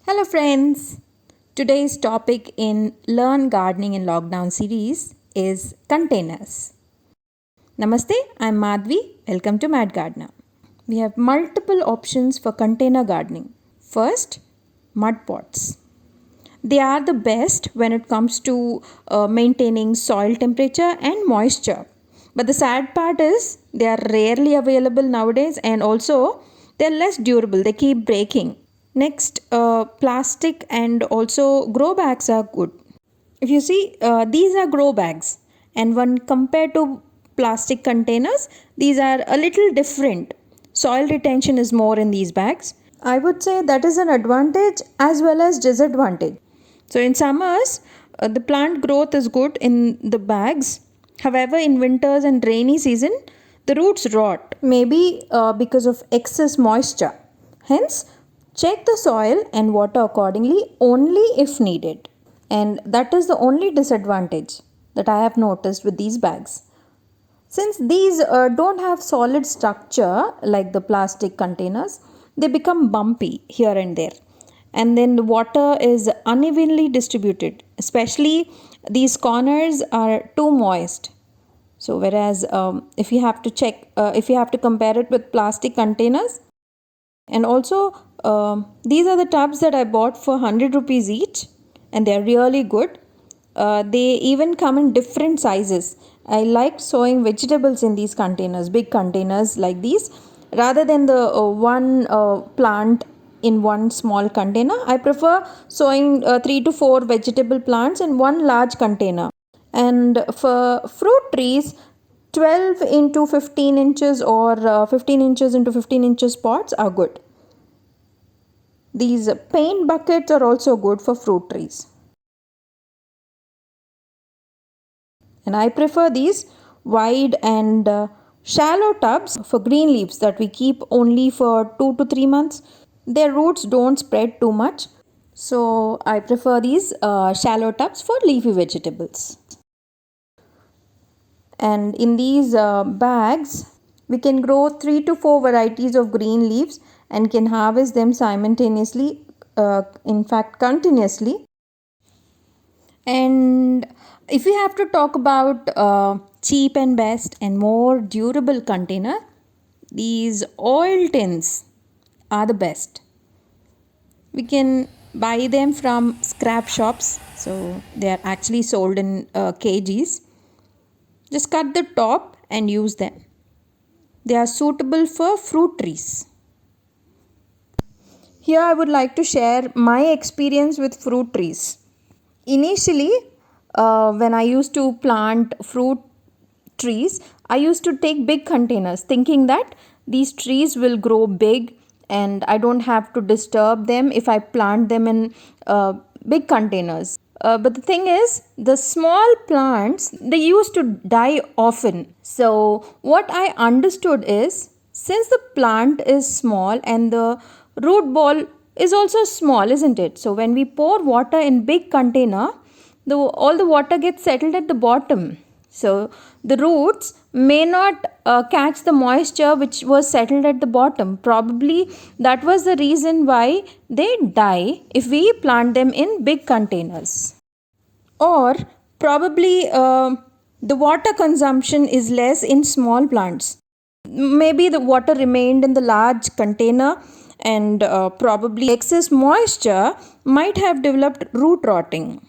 Hello, friends. Today's topic in Learn Gardening in Lockdown series is containers. Namaste, I'm Madhvi. Welcome to Mad Gardener. We have multiple options for container gardening. First, mud pots. They are the best when it comes to maintaining soil temperature and moisture. But the sad part is they are rarely available nowadays and also they're less durable. They keep breaking. Next, plastic and also grow bags are good. If you see, these are grow bags, and when compared to plastic containers, these are a little different. Soil retention is more in these bags. I would say that is an advantage as well as disadvantage. So, in summers, the plant growth is good in the bags. However, in winters and rainy season, the roots rot, maybe because of excess moisture. Hence, check the soil and water accordingly only if needed. And that is the only disadvantage that I have noticed with these bags. Since these don't have solid structure like the plastic containers, they become bumpy here and there. And then the water is unevenly distributed, especially these corners are too moist. So, whereas if you have to if you have to compare it with plastic containers, and also these are the tubs that I bought for 100 rupees each, and they're really good. They even come in different sizes. I like sowing vegetables in these containers, big containers like these, rather than the one plant in one small container. I prefer sowing 3 to 4 vegetable plants in one large container. And for fruit trees, 12 into 15 inches or 15 inches into 15 inches pots are good. These paint buckets are also good for fruit trees. And I prefer these wide and shallow tubs for green leaves that we keep only for 2 to 3 months. Their roots don't spread too much. So I prefer these shallow tubs for leafy vegetables. And in these bags, we can grow 3 to 4 varieties of green leaves and can harvest them simultaneously, in fact continuously. And if we have to talk about cheap and best and more durable container, these oil tins are the best. We can buy them from scrap shops, so they are actually sold in kgs. Just cut the top and use them. They are suitable for fruit trees. Here I would like to share my experience with fruit trees. Initially, when I used to plant fruit trees, I used to take big containers thinking that these trees will grow big and I don't have to disturb them if I plant them in big containers. But the thing is, the small plants, they used to die often. So what I understood is, since the plant is small and the root ball is also small, isn't it? So when we pour water in big container, all the water gets settled at the bottom. So the roots may not catch the moisture which was settled at the bottom. Probably that was the reason why they die if we plant them in big containers. Or probably the water consumption is less in small plants. Maybe the water remained in the large container and probably excess moisture might have developed root rotting.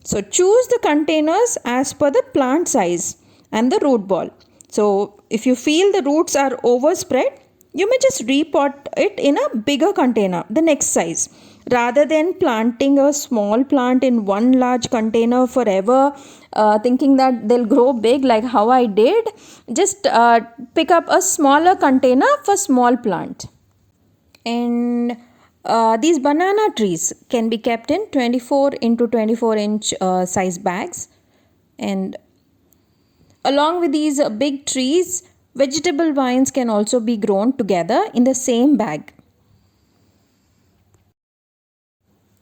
So choose the containers as per the plant size and the root ball. So if you feel the roots are overspread, you may just repot it in a bigger container, the next size. Rather than planting a small plant in one large container forever, thinking that they'll grow big like how I did, just pick up a smaller container for small plant. And these banana trees can be kept in 24 into 24 inch size bags. And along with these big trees, vegetable vines can also be grown together in the same bag.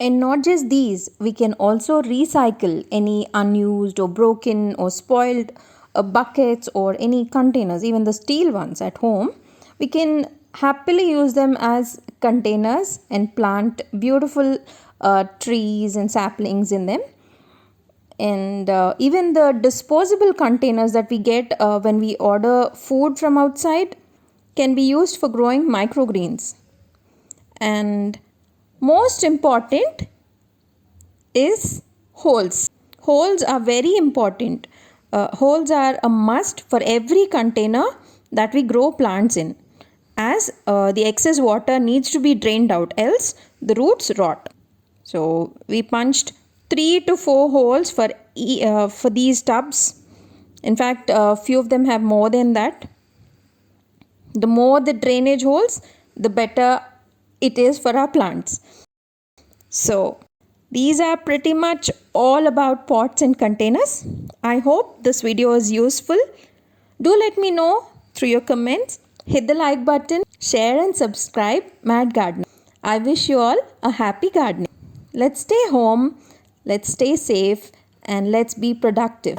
And not just these, we can also recycle any unused or broken or spoiled buckets or any containers, even the steel ones at home. We can happily use them as containers and plant beautiful trees and saplings in them. And even the disposable containers that we get when we order food from outside can be used for growing microgreens. And most important is holes. Holes are very important. Holes are a must for every container that we grow plants in, as the excess water needs to be drained out, else the roots rot. So we punched 3 to 4 holes for these tubs. In fact, a few of them have more than that. The more the drainage holes, the better it is for our plants. So these are pretty much all about pots and containers. I hope this video is useful. Do let me know through your comments. Hit the like button, share and subscribe Mad Gardener. I wish you all a happy gardening. Let's stay home, let's stay safe, and let's be productive.